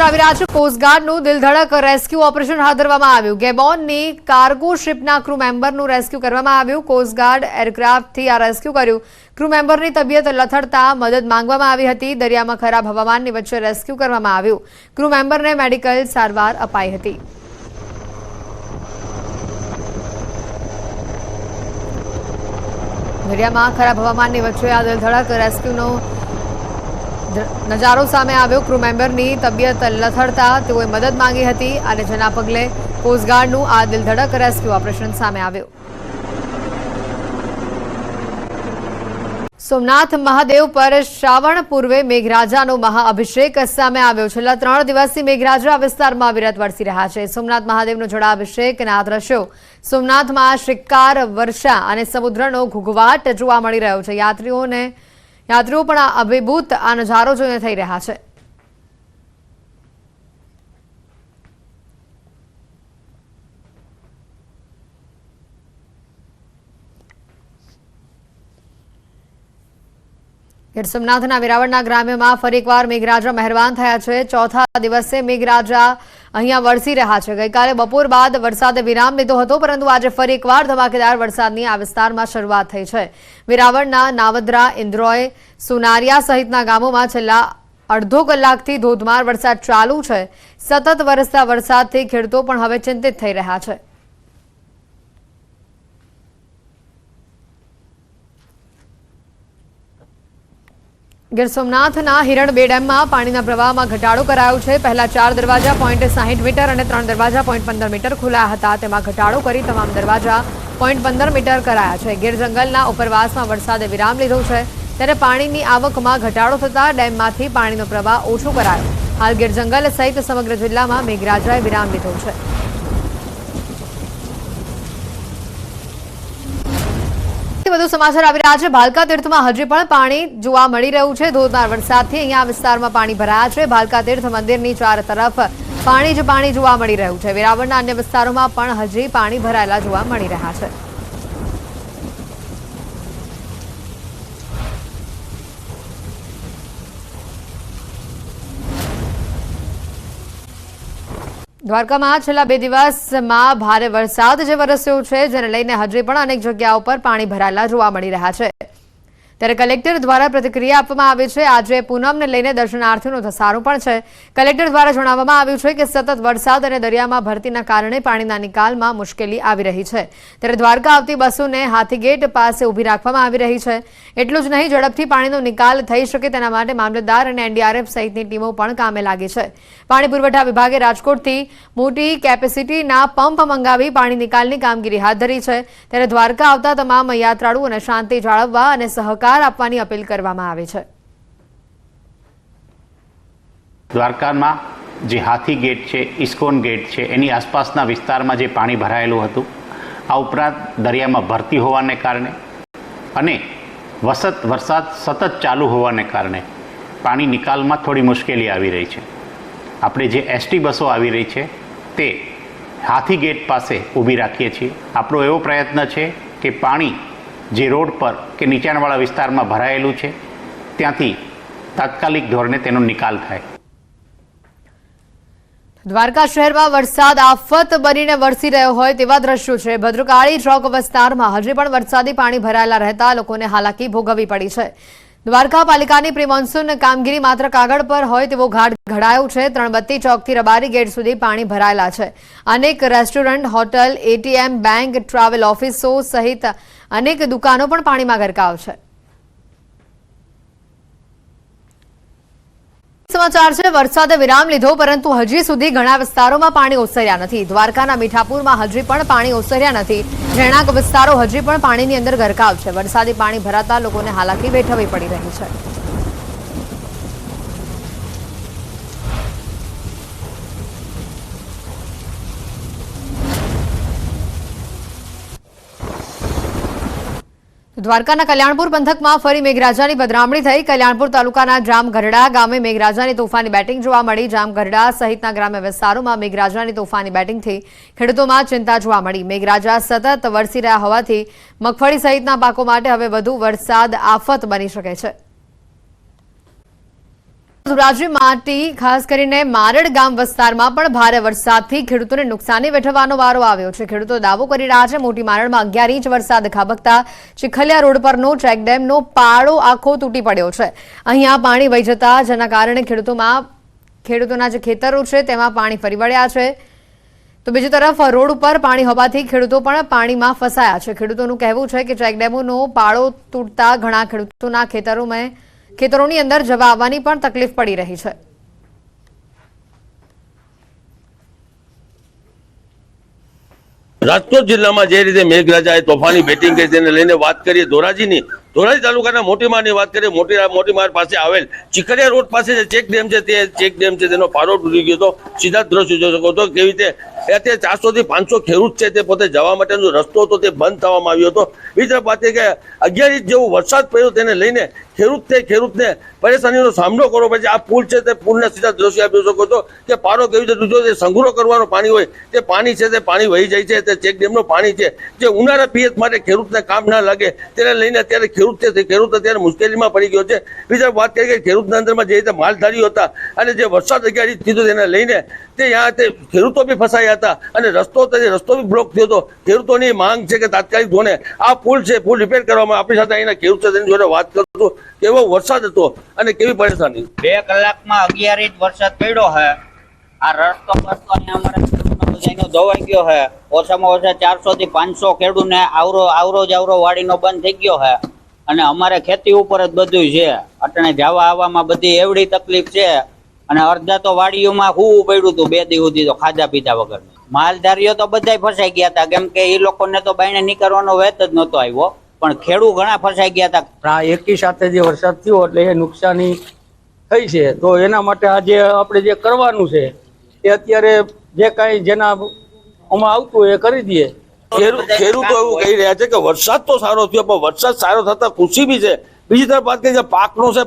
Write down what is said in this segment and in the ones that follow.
આવી રહ્યા છે કોસ્ટગાર્ડનું દિલધડક રેસ્ક્યુ ઓપરેશન હાથ ધરવામાં આવ્યું। ગેબોનની કાર્ગો શિપના ક્રૂ મેમ્બરનું રેસ્ક્યુ કરવામાં આવ્યું। કોસ્ટગાર્ડ એરક્રાફ્ટથી આ રેસ્ક્યુ કર્યું। ક્રૂ મેમ્બરની તબિયત લથડતા મદદ માંગવામાં આવી હતી। દરિયામાં ખરાબ હવામાનની વચ્ચે રેસ્ક્યુ કરવામાં આવ્યું। ક્રૂ મેમ્બરને મેડિકલ સારવાર અપાઈ હતી। દરિયામાં ખરાબ હવામાનની વચ્ચે આ દિલધડક રેસ્ક્યુનો નજારો સામે આવ્યો। ક્રૂ મેમ્બરની તબિયત લથડતા તેઓએ મદદ માંગી હતી અને જેના પગલે કોસ્ટગાર્ડનું આ દિલધડક રેસ્ક્યુ ઓપરેશન સામે આવ્યું। સોમનાથ મહાદેવ પર શ્રાવણ પૂર્વે મેઘરાજાનો મહાઅભિષેક સામે આવ્યો। છેલ્લા 3 દિવસથી મેઘરાજા વિસ્તારમાં અવિરત વરસી રહ્યા છે। સોમનાથ મહાદેવનો જળાભિષેકના આ દ્રશ્યો સોમનાથમાં શિકાર વર્ષા અને સમુદ્રનો ઘૂઘવાટ જોવા મળી રહ્યો છે। યાત્રીઓ પણ અભિભૂત આ નજારો જોઈને થઈ રહ્યા છે। ગીર સોમનાથના વેરાવળના ગ્રામ્યમાં ફરી એકવાર મેઘરાજા મહેરબાન થયા છે। ચોથા દિવસે મેઘરાજા અહીંયા વરસી રહ્યા છે। ગઈકાલે બપોર બાદ વરસાદે વિરામ લીધો હતો, પરંતુ આજે ફરી એકવાર ધમાકેદાર વરસાદની આ વિસ્તારમાં શરૂઆત થઈ છે। વેરાવળના નાવદરા, ઇન્દ્રોય, સુનારિયા સહિતના ગામોમાં છેલ્લા અડધો કલાકથી ધોધમાર વરસાદ ચાલુ છે। સતત વરસતા વરસાદથી ખેડૂતો પણ હવે ચિંતિત થઈ રહ્યા છે। ગીર સોમનાથના હિરણ 2 ડેમમાં પાણીના પ્રવાહમાં ઘટાડો કરાયો છે। પહેલા 4 દરવાજા 0.60 મીટર અને 3 દરવાજા 0.15 મીટર ખુલ્યા હતા, તેમાં ઘટાડો કરી તમામ દરવાજા 0.15 મીટર કરાયા છે। ગીર જંગલના ઉપરવાસમાં વરસાદે વિરામ લીધો છે, ત્યારે પાણીની આવકમાં ઘટાડો થતા ડેમમાંથી પાણીનો પ્રવાહ ઓછો કરાયો। હાલ ગીર જંગલ સહિત સમગ્ર જિલ્લામાં મેઘરાજાએ વિરામ લીધો છે। વધુ સમાચાર આવી રહ્યા છે। ભાલકા તીર્થમાં હજી પણ પાણી જોવા મળી રહ્યું છે। ધોધમાર વરસાદથી અહીંયા વિસ્તારમાં પાણી ભરાયા છે। ભાલકા તીર્થ મંદિરની 4 તરફ પાણી જ પાણી જોવા મળી રહ્યું છે। વેરાવળના અન્ય વિસ્તારોમાં પણ હજી પાણી ભરાયેલા જોવા મળી રહ્યા છે। દ્વારકામાં છેલ્લા 2 દિવસમાં ભારે વરસાદ જે વરસ્યો છે, જેને લઈને હજી પણ અનેક જગ્યાઓ પર પાણી ભરાયેલા જોવા મળી રહ્યા છે। ત્યારે કલેક્ટર દ્વારા પ્રતિક્રિયા આપવામાં આવી છે। આજે પૂનમને લઈને દર્શનાર્થીઓનો ધસારો પણ છે। કલેક્ટર દ્વારા જણાવવામાં આવ્યું છે કે સતત વરસાદ અને દરિયામાં ભરતીના કારણે પાણીના નિકાલમાં મુશ્કેલી આવી રહી છે। ત્યારે દ્વારકા આવતી બસોને હાથીગેટ પાસે ઊભી રાખવામાં આવી રહી છે। એટલું જ નહીં, ઝડપથી પાણીનો નિકાલ થઈ શકે તેના માટે મામલતદાર અને એનડીઆરએફ સહિતની ટીમો પણ કામે લાગી છે। પાણી પુરવઠા વિભાગે રાજકોટથી મોટી કેપેસિટીના પંપ મંગાવી પાણી નિકાલની કામગીરી હાથ ધરી છે। ત્યારે દ્વારકા આવતા તમામ યાત્રાળુઓને શાંતિ જાળવવા અને સહકાર આપવાની અપીલ કરવામાં આવી છે। દ્વારકામાં જે હાથી ગેટ છે, ઇસ્કોન ગેટ છે, એની આસપાસના વિસ્તારમાં જે પાણી ભરાયેલું હતું, આ ઉપરાંત દરિયામાં ભરતી હોવાને કારણે અને વરસાદ સતત ચાલુ હોવાને કારણે પાણી નિકાલમાં થોડી મુશ્કેલી આવી રહી છે। આપણે જે એસટી બસો આવી રહી છે તે હાથી ગેટ પાસે ઊભી રાખીએ છીએ। આપણો એવો પ્રયત્ન છે કે પાણી જે રોડ પર કે નીચાણવાળા વિસ્તારમાં ભરાયેલું છે ત્યાંથી તાત્કાલિક ધોરણે તેનો નિકાલ થાય। દ્વારકા શહેરમાં વરસાદ આફત બનીને વરસી રહ્યો હોય તેવા દ્રશ્યો છે। ભદ્રકાળી ચોક વિસ્તારમાં હજી પણ વરસાદી પાણી ભરાયેલા રહેતા લોકોને હાલાકી ભોગવવી પડી છે। દ્વારકા પાલિકાની પ્રી મોન્સૂન કામગીરી માત્ર કાગળ પર હોય તેવો ઘાટ ઘડાયો છે। ત્રણબત્તી ચોકથી રબારી ગેટ સુધી પાણી ભરાયેલા છે। અનેક restaurant, hotel, ATM, bank, travel ઓફિસો સહિત અનેક દુકાનો પણ પાણીમાં ગરકાવ છે। સમાચાર છે, વરસાદે વિરામ લીધો, પરંતુ હજી સુધી ઘણા વિસ્તારોમાં પાણી ઓસર્યા નથી। દ્વારકાના મીઠાપુરમાં હજી પણ પાણી ઓસર્યા નથી। રહેણાંક વિસ્તારો હજી પણ પાણીની અંદર ગરકાવ છે। વરસાદી પાણી ભરાતા લોકોને હાલાકી વેઠવવી પડી રહી છે। દ્વારકાના કલ્યાણપુર પંથકમાં ફરી મેઘરાજાની પધરામણી થઈ। કલ્યાણપુર તાલુકાના જામગઢડા ગામે મેઘરાજાની તોફાની બેટિંગ જોવા મળી। જામગઢડા સહિતના ગ્રામ્ય વિસ્તારોમાં મેઘરાજાની તોફાની બેટિંગથી ખેડૂતોમાં ચિંતા જોવા મળી। મેઘરાજા સતત વરસી રહ્યા હોવાથી મગફળી સહિતના પાકો માટે હવે વધુ વરસાદ આફત બની શકે છે। ધોરાજી માટી ખાસ કરીને મારડ ગામ વિસ્તારમાં પણ ભારે વરસાદથી ખેડૂતોને નુકસાની વેઠવાનો વારો આવ્યો છે। ખેડૂતો દાવો કરી રહ્યા છે મોટી મારડમાં 11 ઇંચ વરસાદ ખાબકતા ચીખલિયા રોડ પરનો ચેકડેમનો પાળો આખો તૂટી પડ્યો છે। અહીંયા પાણી વહી જતા જેના કારણે ખેડૂતોના જે ખેતરો છે તેમાં પાણી ફરી વળ્યા છે। તો બીજી તરફ રોડ ઉપર પાણી હોવાથી ખેડૂતો પણ પાણીમાં ફસાયા છે। ખેડૂતોનું કહેવું છે કે ચેકડેમનો પાળો તૂટતા ઘણા ખેડૂતોના ખેતરોની અંદર જવા આવવાની પણ તકલીફ પડી રહી છે। રાજકોટ જિલ્લામાં જે રીતે મેઘરાજાએ તોફાની બેટિંગ કરી તેને લઈને વાત કરીએ ધોરાજી તાલુકાના મોટીમારની વાત કરીએ મોટીમાર પાસે આવેલ ચીખલિયા રોડ પાસે જે ચેક ડેમ છે તે ચેક ડેમ છે તેનો પારો તૂટી ગયો હતો। સીધા દ્રશ્યો જોઈ શકો છો કેવી રીતે અત્યારે 400 થી 500 ખેડૂત છે તે પોતે જવા માટેનો રસ્તો હતો તે બંધ થવામાં આવ્યો હતો। બીજી તરફ વાત કરીએ કે 11 ઇંચ જેવો વરસાદ પડ્યો તેને લઈને ખેડૂતને પરેશાનીનો સામનો કરવો પડે છે। આ પુલ છે તે પુલના સીધા દ્રશ્યો આપી શકો છો કે પારો કેવી રીતે તૂટ્યો તે સંગ્રહ કરવાનો પાણી હોય તે પાણી છે તે પાણી વહી જાય છે। તે ચેક ડેમનું પાણી છે જે ઉનાળા પિયત માટે ખેડૂતને કામ ના લાગે તેને લઈને અત્યારે ખેડૂત અત્યારે મુશ્કેલીમાં પડી ગયો છે। બીજા વાત કરીએ કે ખેડૂતના અંદરમાં જે રીતે માલધારીઓ હતા અને જે વરસાદ 11 ઇંચ થયો તેને લઈને તે ખેડૂતો બી ફસાયા હતા અને રસ્તો બી બ્લોક થયો હતો। ખેડૂતોની માંગ છે કે તાત્કાલિક ધોરણે આ પુલ છે પુલ રિપેર કરવામાં। આપણી સાથે અહીંના ખેડૂત છે તેની જોડે વાત કરું છું કેવો વરસાદ હતો અને કેવી પરેશાની। 2 કલાકમાં 11 ઇંચ વરસાદ પડ્યો છે। આ રસ્તો અમારા ખેડૂતનો ધોવાઈ ગયો છે। ઓછામાં ઓછા 400 થી 500 ખેડૂતને આવરો વાડીનો બંધ થઈ ગયો છે અને અમારે ખેતી ઉપર જ બધું છે। અટણે જવા આવવામાં બધી એવડી તકલીફ છે અને અડધા તો વાડીઓમાં હોવું પડ્યું હતું 2 દિવસ સુધી તો ખાધા પીધા વગર। માલધારીઓ તો બધાય ફસાઈ ગયા હતા કેમ કે એ લોકોને તો બાયણે નીકળવાનો વેત જ નહોતો આવ્યો પણ ખેડૂત ઘણા ફસાઈ ગયા હતા। એકી સાથે જે વરસાદ થયો એટલે એ નુકસાની થઈ છે તો એના માટે આજે આપણે જે કરવાનું છે એ અત્યારે જે કાંઈ જેના આમાં આવતું એ કરી દઈએ। ખેડૂતો એવું કહી રહ્યા છે કે વરસાદ તો સારો થયો પણ વરસાદ સારો થતા ખુશી બી છે। બીજી તરફ વાત કરીએ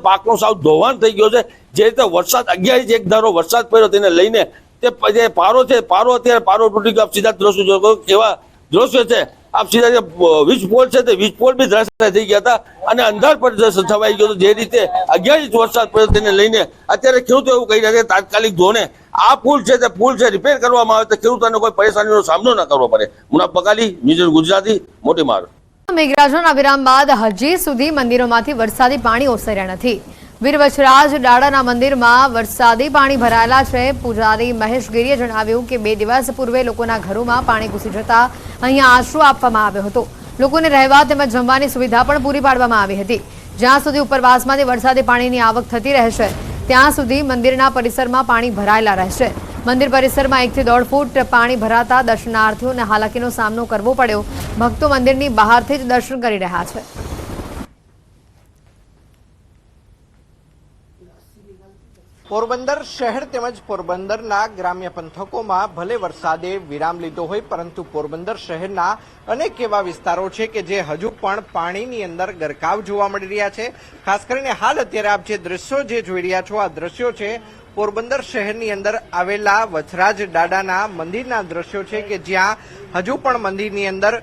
પાકનો સાવ ધોવાણ થઈ ગયો છે। જે રીતે વરસાદ 11 ઇંચ એક ધારો વરસાદ પડ્યો તેને લઈને તે જે પારો અત્યારે પારો તૂટી ગયો। સીધા દ્રશ્યો કેવા દ્રશ્યો છે આપ સીધા વીજ પોલ છે તે વીજ પોલ બી ધરાશાયી થઈ ગયા હતા અને અંધાર પર છવાઈ ગયો હતો। જે રીતે 11 ઇંચ વરસાદ પડ્યો તેને લઈને અત્યારે ખેડૂતો એવું કહી રહ્યા છે તાત્કાલિક ધોરણે આ પુલ છે રિપેર કરવામાં આવે તો ખેડૂતોને કોઈ પરેશાનીનો સામનો ન કરવો પડે। મુનાફ બકાલી, ન્યૂઝ ગુજરાતી, મોટીમાર। મેઘરાજાના વિરામ બાદ હજી સુધી મંદિરોમાંથી વરસાદી પાણી ઓસર્યા નથી। વીર વછરાજ દાડાના મંદિરમાં વરસાદી પાણી ભરાયેલા છે। પૂજારી મહેશ ગીરીએ જણાવ્યું કે 2 દિવસ પૂર્વે લોકોના ઘરોમાં પાણી ઘૂસી જતા અહીંયા આશરો આપવામાં આવ્યો હતો। લોકોને રહેવા તેમજ જમવાની સુવિધા પણ પૂરી પાડવામાં આવી હતી। જ્યાં સુધી ઉપરવાસમાંથી વરસાદી પાણીની આવક થતી રહેશે ત્યાં સુધી મંદિરના પરિસરમાં પાણી ભરાયેલા રહેશે। મંદિર પરિસરમાં 1 થી 1.5 ફૂટ પાણી ભરાતા દર્શનાર્થીઓને હાલાકીનો સામનો કરવો પડ્યો। ભક્તો મંદિરની બહારથી જ દર્શન કરી રહ્યા છે। પોરબંદર શહેર તેમજ પોરબંદરના ગ્રામ્ય પંથકોમાં ભલે વરસાદે વિરામ લીધો હોય પરંતુ પોરબંદર શહેરના અનેક એવા વિસ્તારો છે કે જે હજુ પણ પાણીની અંદર ગરકાવ જોવા મળી રહ્યા છે। ખાસ કરીને હાલ અત્યારે આપ જે દ્રશ્યો જે જોઈ રહ્યા છો આ દ્રશ્યો છે પોરબંદર શહેરની અંદર આવેલા વછરાજ દાદાના મંદિરના દ્રશ્યો છે કે જ્યાં હજુ પણ મંદિરની અંદર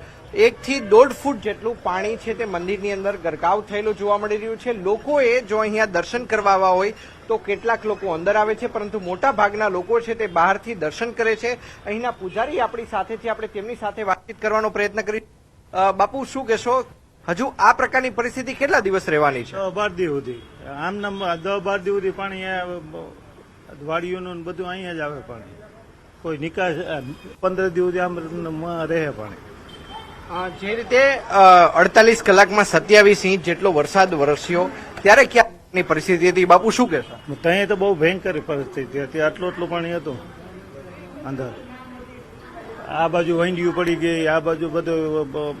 1 થી 1.5 ફૂટ જેટલું પાણી છે તે મંદિરની અંદર ગરકાવ થયેલું જોવા મળી રહ્યું છે। લોકોએ જો અહીંયા દર્શન કરવા આવ્યા હોય તો કેટલાક લોકો અંદર આવે છે પરંતુ મોટા ભાગના લોકો છે તે બહારથી દર્શન કરે છે। અહીંના પૂજારી આપણી સાથે છે, આપણે તેમની સાથે વાતચીત કરવાનો પ્રયત્ન કરી। બાપુ શું કહેશો, હજુ આ પ્રકારની પરિસ્થિતિ કેટલા દિવસ રહેવાની છે? 12 દિવસ સુધી આમ 10-12 દિવસ સુધી પાણી વાડીઓનું બધું અહીંયા જ આવે પાણી। કોઈ નિકાસ 15 દિવસ આમ રહે પાણી। જે રીતે 48 કલાકમાં 27 ઇંચ જેટલો વરસાદ વરસ્યો ત્યારે ક્યાંની પરિસ્થિતિ હતી બાપુ શું કહેશો? ત્યાં તો બહુ ભયંકર પરિસ્થિતિ હતી। આટલું પાણી હતું અંદર। આ બાજુ વંડિયું પડી ગઈ, આ બાજુ બધું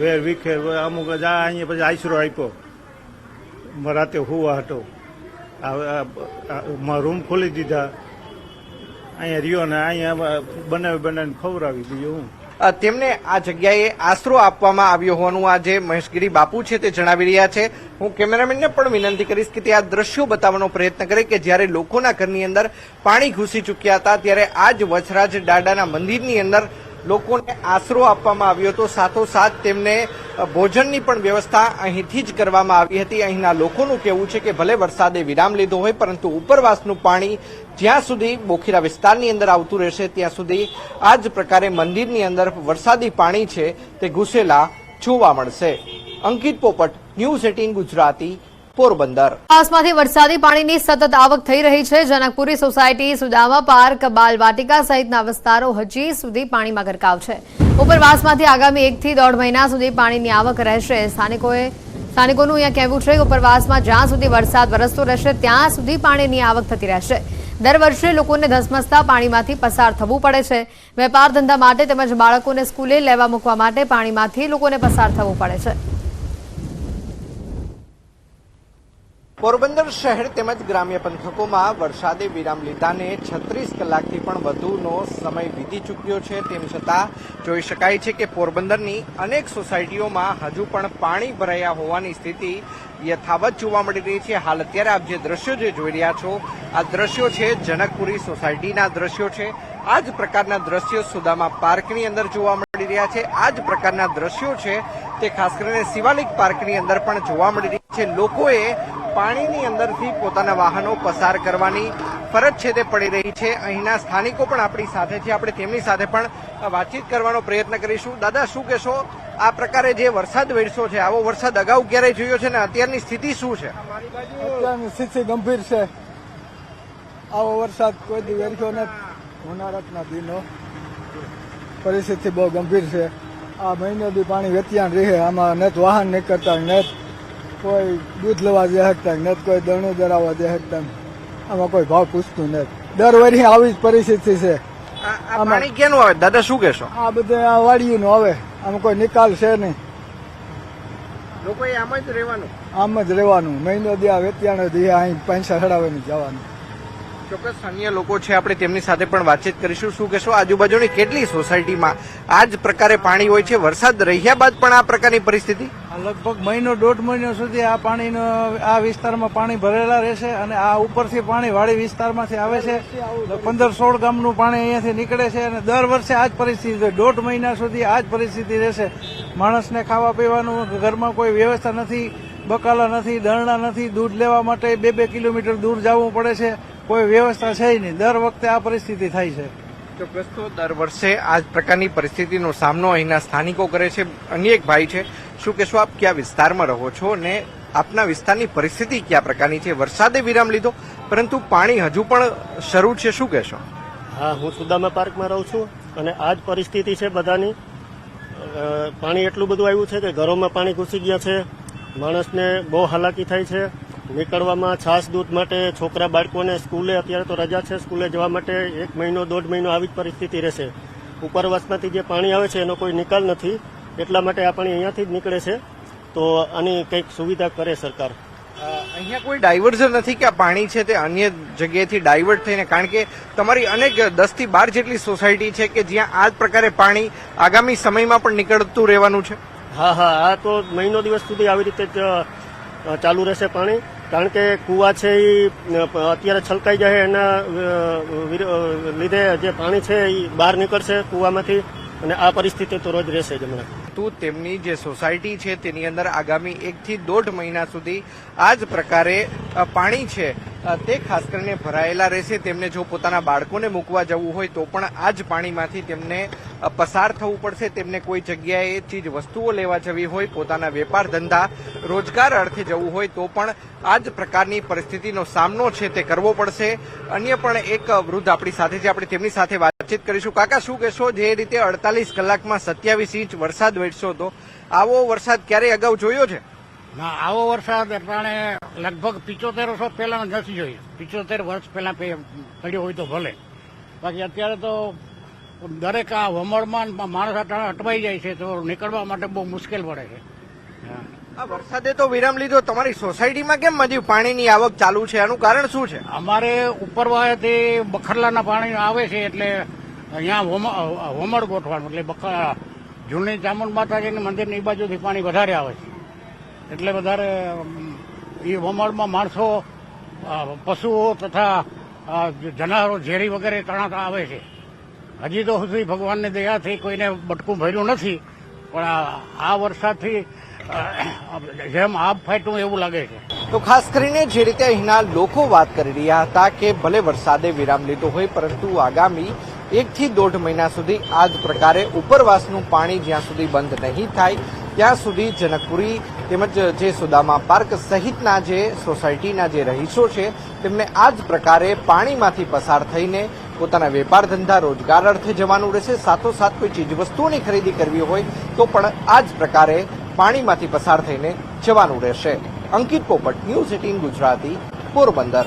વેર વિખેર અમુક અહીંયા પછી આશરો આપ્યો રાતે હુવા હતો। રૂમ ખોલી દીધા, અહીંયા રહ્યો ને અહીંયા બનાવીને ખવડાવી બીજું હું। તેમને આ જગ્યાએ આશરો આપવામાં આવ્યો હોવાનું આ જે મહેશગીરી બાપુ છે તે જણાવી રહ્યા છે। હું કેમેરામેનને પણ વિનંતી કરીશ કે તે આ દ્રશ્યો બતાવવાનો પ્રયત્ન કરે કે જ્યારે લોકોના ઘરની અંદર પાણી ઘૂસી ચૂક્યા હતા ત્યારે આ જ વછરાજ દાદાના મંદિરની અંદર લોકોને આશરો આપવામાં આવ્યો હતો, સાથોસાથ તેમને ભોજનની પણ વ્યવસ્થા અહીંથી જ કરવામાં આવી હતી. અહીંના લોકોનું કહેવું છે કે ભલે વરસાદે વિરામ લીધો હોય, પરંતુ ઉપરવાસનું પાણી જ્યાં સુધી બોખીરા વિસ્તારની અંદર આવતું રહેશે ત્યાં સુધી આ જ પ્રકારે મંદિરની અંદર વરસાદી પાણી છે તે ઘૂસેલા જોવા મળશે. અંકિત પોપટ, ન્યૂઝ 18 ગુજરાતી, પોરબંદર. આસમાંથી વરસાદી પાણીની સતત આવક થઈ રહી છે. જનકપુરી સોસાયટી, સુદામા પાર્ક, બાલવાટિકા સહિતના વિસ્તારો હજી સુધી પાણીમાં ગરકાવ છે. ઉપરવાસમાંથી આગામી 1 થી 1.5 મહિના સુધી પાણીની આવક રહેશે. સ્થાનિકોનું અહીંયા કહેવું છે કે ઉપરવાસમાં જ્યાં સુધી વરસાદ વરસતો રહેશે ત્યાં સુધી પાણીની આવક થતી રહેશે. દર વર્ષે લોકોને ધસમસતા પાણીમાંથી પસાર થવું પડે છે. વેપાર ધંધા માટે તેમજ બાળકોને સ્કૂલે લેવા મૂકવા માટે પાણીમાંથી લોકોને પસાર થવું પડે છે. પોરબંદર શહેર તેમજ ગ્રામ્ય પંથકોમાં વરસાદે વિરામ લીધાને 36 કલાકથી પણ વધુનો સમય વીતી ચૂક્યો છે. તેમ છતાં જોઈ શકાય છે કે પોરબંદરની અનેક સોસાયટીઓમાં હજુ પણ પાણી ભરાયા હોવાની સ્થિતિ યથાવત જોવા મળી રહી છે. હાલ અત્યારે આપ જે દ્રશ્યો જે જોઈ રહ્યા છો, આ દ્રશ્યો છે જનકપુરી સોસાયટીના દ્રશ્યો છે. આ જ પ્રકારના દ્રશ્યો સુદામા પાર્કની અંદર જોવા મળી રહ્યા છે. આ જ પ્રકારના દ્રશ્યો છે તે ખાસ કરીને શિવાલિક પાર્કની અંદર પણ જોવા મળી રહ્યા છે. લોકોએ પાણીની અંદરથી પોતાના વાહનો પસાર કરવાની ફરજ છે તે પડી રહી છે. અહીંના સ્થાનિકો પણ આપણી સાથે છે, આપણે તેમની સાથે પણ વાતચીત કરવાનો પ્રયત્ન કરીશું. દાદા, શું કહેશો? આ પ્રકારે જે વરસાદ વરસ્યો છે, આવો વરસાદ અગાઉ ક્યારેય જોયો છે ને અત્યારની સ્થિતિ શું છે? અત્યારની સ્થિતિ ગંભીર છે. આવો વરસાદ કોઈ દી વરસ્યો નથી. ઉનાળાના દિનો પરિસ્થિતિ બહુ ગંભીર છે. આ મહિને બી પાણી વેતિયાણ રહે. આમાં નેત વાહન નીકળતા, નેત કોઈ દૂધ લેવા દે શકતા, નેત કોઈ દરણું દરાવવા દે શકતા. આમાં કોઈ ભાવ પૂછતું નથી. દર વર્ષે આવી જ પરિસ્થિતિ છે. આ પાણી ક્યાંનું આવે દાદા, શું કહેશો? આ બધે આ વાડીનું આવે. આમાં કોઈ નિકાલ છે નહીં. લોકોએ આમ જ રહેવાનું, આમ જ રહેવાનું. મહિનો દી આ વેતિયાણ દી અહીં પૈસા ચડાવીને જવાનું. ચોક્કસ અન્ય લોકો છે, આપણે તેમની સાથે પણ વાતચીત કરીશું. શું કહેશો? આજુબાજુની કેટલી સોસાયટીમાં આ જ પ્રકારે પાણી હોય છે? વરસાદ રહ્યા બાદ પણ આ પ્રકારની પરિસ્થિતિ? લગભગ મહિનો 1.5 મહિનો સુધી આ પાણીનો આ વિસ્તારમાં પાણી ભરેલા રહેશે અને આ ઉપરથી પાણી વાડી વિસ્તારમાંથી આવે છે. 15-16 ગામનું પાણી અહીંયાથી નીકળે છે અને દર વર્ષે આ જ પરિસ્થિતિ, 1.5 મહિના સુધી આ જ પરિસ્થિતિ રહેશે. માણસને ખાવા પીવાનું, ઘરમાં કોઈ વ્યવસ્થા નથી, બકાલા નથી, દરણા નથી, દૂધ લેવા માટે 2-2 કિલોમીટર દૂર જવું પડે છે. કોઈ વ્યવસ્થા છે નહીં. દર વખતે આ પરિસ્થિતિ થાય છે. ચોક્કસ તો દર વર્ષે આ જ પ્રકારની પરિસ્થિતિનો સામનો અહીંના સ્થાનિકો કરે છે. અન્ય એક ભાઈ છે, શું કહેશો? આપ કયા વિસ્તારમાં રહો છો અને આપના વિસ્તારની પરિસ્થિતિ કયા પ્રકારની છે? વરસાદે વિરામ લીધો પરંતુ પાણી હજુ પણ શરૂ છે, શું કહેશો? હા, હું સુદામા પાર્કમાં રહું છું અને આ જ પરિસ્થિતિ છે બધાની. પાણી એટલું બધું આવ્યું છે કે ઘરોમાં પાણી ઘૂસી ગયા છે. માણસને બહુ હાલાકી થાય છે નીકળવામાં. છાસ દૂધ માટે છોકરા બાળકોને સ્કૂલે, અત્યારે તો રજા છે, સ્કૂલે જવા માટે 1 મહિનો 1.5 મહિનો આવી જ પરિસ્થિતિ રહેશે. ઉપરવાસમાંથી જે પાણી આવે છે એનો કોઈ નિકાલ નથી, એટલા માટે આ પાણી અહીંયાથી જ નીકળે છે. તો આની કંઈક સુવિધા કરે સરકાર. અહીંયા કોઈ ડાયવર્ઝન નથી કે આ પાણી છે તે અન્ય જગ્યાએથી ડાયવર્ટ થઈને? કારણ કે તમારી અનેક 10 થી 12 જેટલી સોસાયટી છે કે જ્યાં આ જ પ્રકારે પાણી આગામી સમયમાં પણ નીકળતું રહેવાનું છે. હા હા, આ તો મહિનો દિવસ સુધી આવી રીતે જ ચાલુ રહેશે પાણી. કારણ કે કુવા છે એ અત્યારે છલકાઈ જાય, એના લીધે જે પાણી છે એ બહાર નીકળશે કુવામાંથી અને આ પરિસ્થિતિ તો રોજ રહેશે જ હમણાં. તેમની જે સોસાયટી છે તેની અંદર આગામી 1 થી 1.5 મહિના સુધી આ જ પ્રકારે પાણી છે તે ખાસ કરીને ભરાયેલા રહેશે. તેમને જો પોતાના બાળકોને મૂકવા જવું હોય તો પણ આ જ પાણીમાંથી તેમને પસાર થવું પડશે. તેમને કોઈ જગ્યાએ ચીજ વસ્તુઓ લેવા જવી હોય, પોતાના વેપાર ધંધા રોજગાર અર્થે જવું હોય તો પણ આ જ પ્રકારની પરિસ્થિતિનો સામનો છે તે કરવો પડશે. અન્ય પણ એક વૃદ્ધ આપણી સાથે છે, આપણે તેમની સાથે વાતચીત કરીશું. કાકા, શું કહેશો? જે રીતે 48 કલાકમાં 27 ઇંચ વરસાદ વરસ્યો હતો, આવો વરસાદ ક્યારેય અગાઉ જોયો છે? ના, આવો વરસાદ અટાણે લગભગ 75 વર્ષ પહેલા નથી જોયો. 75 વર્ષ પહેલા પડ્યો હોય તો ભલે, બાકી અત્યારે તો દરેક આ વમળમાં માણસ અટાણે અટવાઈ જાય છે તો નીકળવા માટે બહુ મુશ્કેલ પડે છે. આ વરસાદે તો વિરામ લીધો, તમારી સોસાયટીમાં કેમ હજી પાણીની આવક ચાલુ છે? આનું કારણ શું છે? અમારે ઉપરવાસથી બખરલાના પાણી આવે છે એટલે અહીંયા વમળ ગોઠવાનું, એટલે જૂની ચામુંડ માતાજીના મંદિરની એ બાજુથી પાણી વધારે આવે છે. એટલે વધારે એ વમળમાં માણસો, પશુઓ તથા જનાવરો ઝેરી વગેરે તણાતા આવે છે. હજી તો સુધી ભગવાનની દયાથી કોઈને બટકું ભર્યું નથી, પણ આ વરસાદથી જેમ આબ ફાટ્યું એવું લાગે છે. તો ખાસ કરીને જે રીતે અહીંના લોકો વાત કરી રહ્યા હતા કે ભલે વરસાદે વિરામ લીધો હોય પરંતુ આગામી 1 થી 1.5 મહિના સુધી આ જ પ્રકારે ઉપરવાસનું પાણી જ્યાં સુધી બંધ નહીં થાય ત્યાં સુધી જનકપુરી તેમજ જે સુદામા પાર્ક સહિતના જે સોસાયટીના જે રહીશો છે તેમને આ જ પ્રકારે પાણીમાંથી પસાર થઈને પોતાના વેપાર ધંધા રોજગાર અર્થે જવાનું રહેશે. સાથોસાથ કોઈ ચીજવસ્તુઓની ખરીદી કરવી હોય તો પણ આ જ પ્રકારે પાણીમાંથી પસાર થઈને જવાનું રહેશે. અંકિત પોપટ, ન્યૂઝ 18 ગુજરાતી, પોરબંદર.